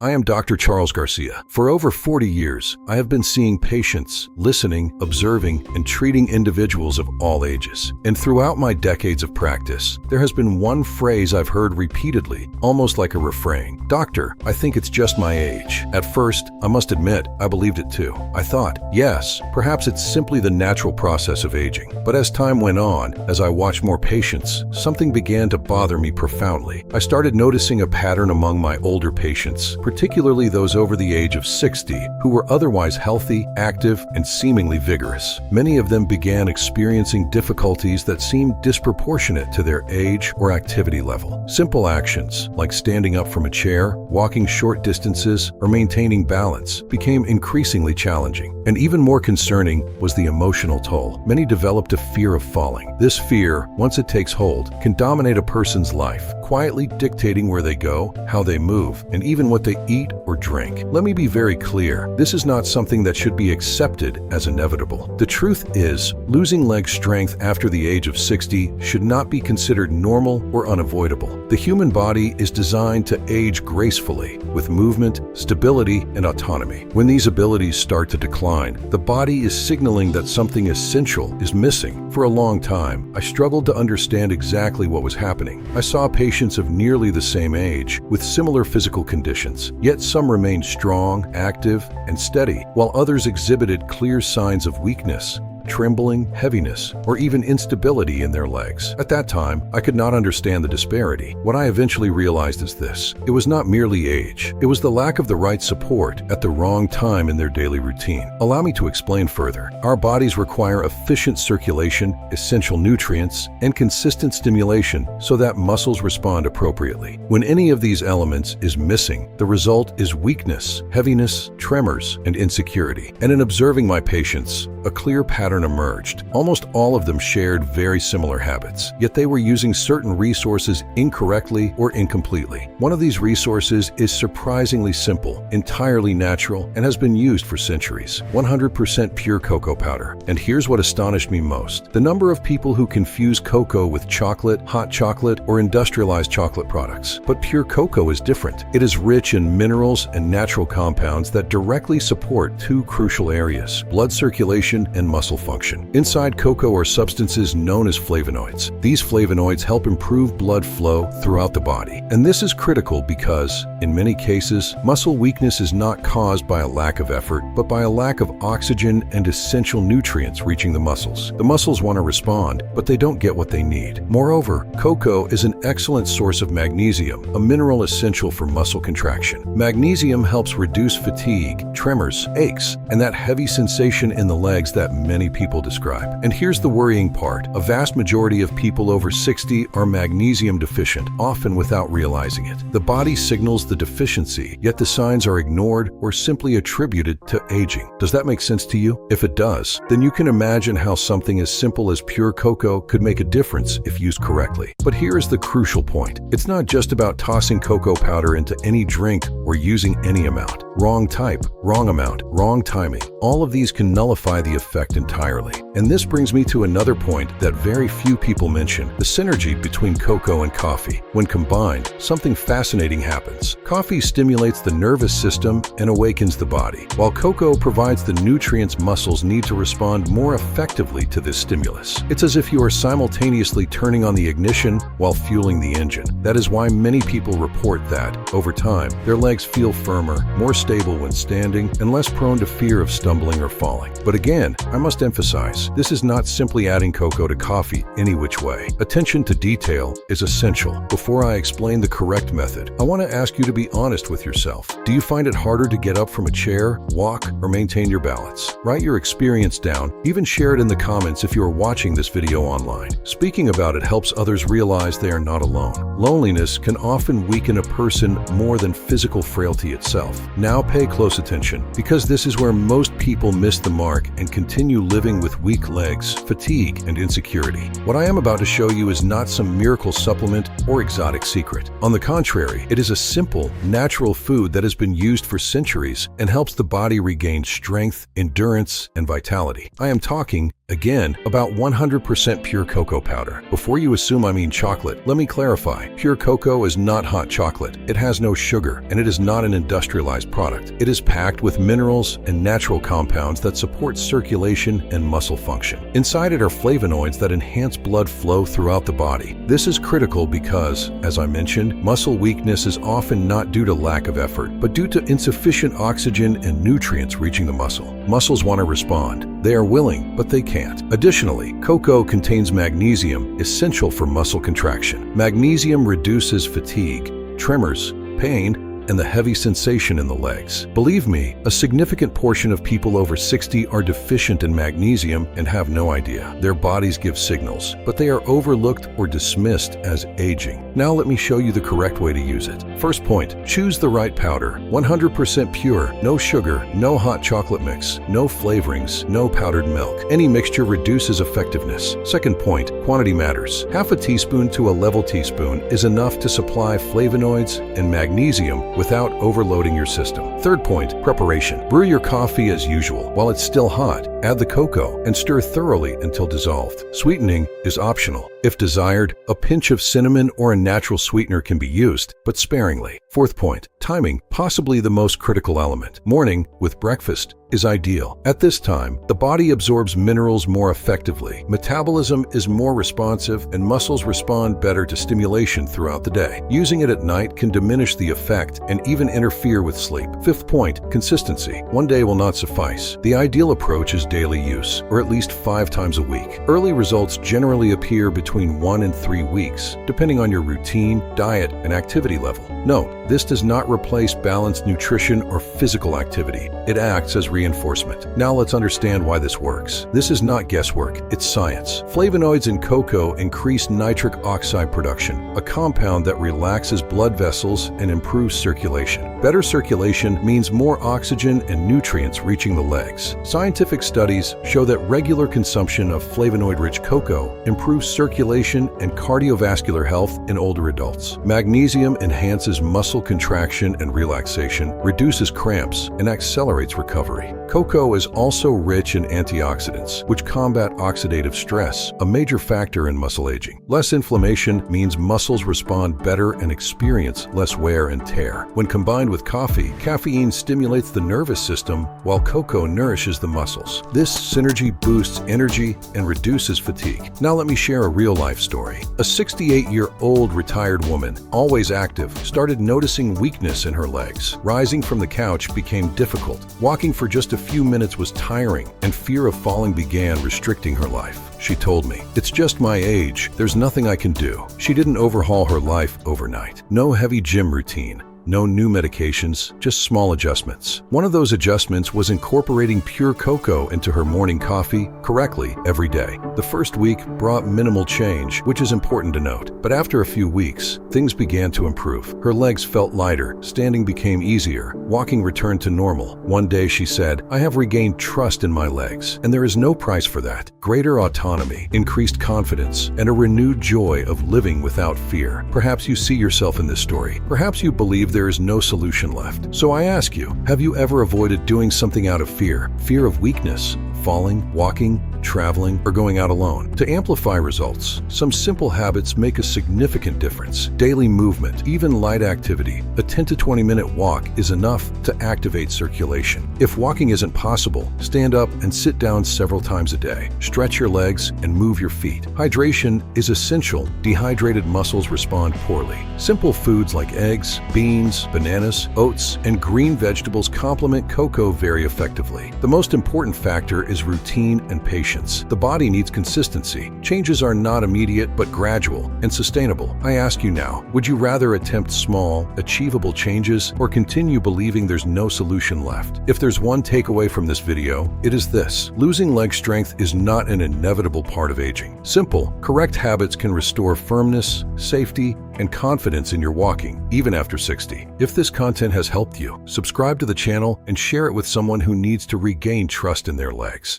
I am Dr. Charles Garcia. For over 40 years, I have been seeing patients, listening, observing, and treating individuals of all ages. And throughout my decades of practice, there has been one phrase I've heard repeatedly, almost like a refrain. Doctor, I think it's just my age. At first, I must admit, I believed it too. I thought, yes, perhaps it's simply the natural process of aging. But as time went on, as I watched more patients, something began to bother me profoundly. I started noticing a pattern among my older patients, particularly those over the age of 60, who were otherwise healthy, active, and seemingly vigorous. Many of them began experiencing difficulties that seemed disproportionate to their age or activity level. Simple actions, like standing up from a chair, walking short distances, or maintaining balance, became increasingly challenging. And even more concerning was the emotional toll. Many developed a fear of falling. This fear, once it takes hold, can dominate a person's life, quietly dictating where they go, how they move, and even what they eat or drink. Let me be very clear. This is not something that should be accepted as inevitable. The truth is, losing leg strength after the age of 60 should not be considered normal or unavoidable. The human body is designed to age gracefully, with movement, stability, and autonomy. When these abilities start to decline, the body is signaling that something essential is missing. For a long time, I struggled to understand exactly what was happening. I saw patients of nearly the same age, with similar physical conditions, yet some remained strong, active, and steady, while others exhibited clear signs of weakness, trembling, heaviness, or even instability in their legs. At that time, I could not understand the disparity. What I eventually realized is this: it was not merely age. It was the lack of the right support at the wrong time in their daily routine. Allow me to explain further. Our bodies require efficient circulation, essential nutrients, and consistent stimulation so that muscles respond appropriately. When any of these elements is missing, the result is weakness, heaviness, tremors, and insecurity. And in observing my patients, a clear pattern emerged. Almost all of them shared very similar habits, yet they were using certain resources incorrectly or incompletely. One of these resources is surprisingly simple, entirely natural, and has been used for centuries: 100% pure cocoa powder. And here's what astonished me most: the number of people who confuse cocoa with chocolate, hot chocolate, or industrialized chocolate products. But pure cocoa is different. It is rich in minerals and natural compounds that directly support two crucial areas: blood circulation and muscle function. Inside cocoa are substances known as flavonoids. These flavonoids help improve blood flow throughout the body. And this is critical because, in many cases, muscle weakness is not caused by a lack of effort, but by a lack of oxygen and essential nutrients reaching the muscles. The muscles want to respond, but they don't get what they need. Moreover, cocoa is an excellent source of magnesium, a mineral essential for muscle contraction. Magnesium helps reduce fatigue, tremors, aches, and that heavy sensation in the legs that many people describe. And here's the worrying part: a vast majority of people over 60 are magnesium deficient, often without realizing it. The body signals the deficiency, yet the signs are ignored or simply attributed to aging. Does that make sense to you? If it does, then you can imagine how something as simple as pure cocoa could make a difference if used correctly. But here is the crucial point: it's not just about tossing cocoa powder into any drink or using any amount. Wrong type, wrong amount, wrong timing. All of these can nullify the effect entirely. And this brings me to another point that very few people mention: the synergy between cocoa and coffee. When combined, something fascinating happens. Coffee stimulates the nervous system and awakens the body, while cocoa provides the nutrients muscles need to respond more effectively to this stimulus. It's as if you are simultaneously turning on the ignition while fueling the engine. That is why many people report that, over time, their legs feel firmer, more stable when standing, and less prone to fear of stumbling or falling. But again, I must emphasize, this is not simply adding cocoa to coffee any which way. Attention to detail is essential. Before I explain the correct method, I want to ask you to be honest with yourself. Do you find it harder to get up from a chair, walk, or maintain your balance? Write your experience down. Even share it in the comments if you are watching this video online. Speaking about it helps others realize they are not alone. Loneliness can often weaken a person more than physical frailty itself. Now pay close attention, because this is where most people miss the mark and continue living with weak legs, fatigue, and insecurity. What I am about to show you is not some miracle supplement or exotic secret. On the contrary, it is a simple, natural food that has been used for centuries and helps the body regain strength, endurance, and vitality. I am talking Again, about 100% pure cocoa powder. Before you assume I mean chocolate, let me clarify. Pure cocoa is not hot chocolate. It has no sugar, and it is not an industrialized product. It is packed with minerals and natural compounds that support circulation and muscle function. Inside it are flavonoids that enhance blood flow throughout the body. This is critical because, as I mentioned, muscle weakness is often not due to lack of effort, but due to insufficient oxygen and nutrients reaching the muscle. Muscles want to respond. They are willing, but they can't. Additionally, cocoa contains magnesium, essential for muscle contraction. Magnesium reduces fatigue, tremors, pain, and the heavy sensation in the legs. Believe me, a significant portion of people over 60 are deficient in magnesium and have no idea. Their bodies give signals, but they are overlooked or dismissed as aging. Now let me show you the correct way to use it. First point, choose the right powder. 100% pure, no sugar, no hot chocolate mix, no flavorings, no powdered milk. Any mixture reduces effectiveness. Second point, quantity matters. Half a teaspoon to a level teaspoon is enough to supply flavonoids and magnesium without overloading your system. Third point, preparation. Brew your coffee as usual. While it's still hot, add the cocoa and stir thoroughly until dissolved. Sweetening is optional. If desired, a pinch of cinnamon or a natural sweetener can be used, but sparingly. Fourth point, timing, possibly the most critical element. Morning, with breakfast, is ideal. At this time, the body absorbs minerals more effectively, metabolism is more responsive, and muscles respond better to stimulation throughout the day. Using it at night can diminish the effect and even interfere with sleep. Fifth point, consistency. One day will not suffice. The ideal approach is daily use, or at least 5 times a week. Early results generally appear between 1 and 3 weeks, depending on your routine, diet, and activity level. Note, this does not replace balanced nutrition or physical activity. It acts as reinforcement. Now let's understand why this works. This is not guesswork, it's science. Flavonoids in cocoa increase nitric oxide production, a compound that relaxes blood vessels and improves circulation. Better circulation means more oxygen and nutrients reaching the legs. Scientific studies show that regular consumption of flavonoid-rich cocoa improves circulation and cardiovascular health in older adults. Magnesium enhances muscle contraction and relaxation, reduces cramps, and accelerates recovery. Cocoa is also rich in antioxidants, which combat oxidative stress, a major factor in muscle aging. Less inflammation means muscles respond better and experience less wear and tear. When combined with coffee, caffeine stimulates the nervous system while cocoa nourishes the muscles. This synergy boosts energy and reduces fatigue. Now let me share a real-life story. A 68-year-old retired woman, always active, started noticing weakness in her legs. Rising from the couch became difficult. Walking for just a few minutes was tiring, and fear of falling began restricting her life. She told me, "It's just my age. There's nothing I can do." She didn't overhaul her life overnight. No heavy gym routine. No new medications, just small adjustments. One of those adjustments was incorporating pure cocoa into her morning coffee correctly every day. The first week brought minimal change, which is important to note. But after a few weeks, things began to improve. Her legs felt lighter, standing became easier, walking returned to normal. One day she said, "I have regained trust in my legs, and there is no price for that." Greater autonomy, increased confidence, and a renewed joy of living without fear. Perhaps you see yourself in this story. Perhaps you believe there is no solution left. So I ask you, have you ever avoided doing something out of fear? Fear of weakness, falling, walking, traveling, or going out alone? To amplify results, some simple habits make a significant difference. Daily movement, even light activity. A 10 to 20-minute walk is enough to activate circulation. If walking isn't possible, stand up and sit down several times a day. Stretch your legs and move your feet. Hydration is essential. Dehydrated muscles respond poorly. Simple foods like eggs, beans, bananas, oats, and green vegetables complement cocoa very effectively. The most important factor is routine and patience. The body needs consistency. Changes are not immediate but gradual and sustainable. I ask you now, would you rather attempt small, achievable changes or continue believing there's no solution left? If there's one takeaway from this video, it is this: losing leg strength is not an inevitable part of aging. Simple, correct habits can restore firmness, safety, and confidence in your walking, even after 60. If this content has helped you, subscribe to the channel and share it with someone who needs to regain trust in their legs.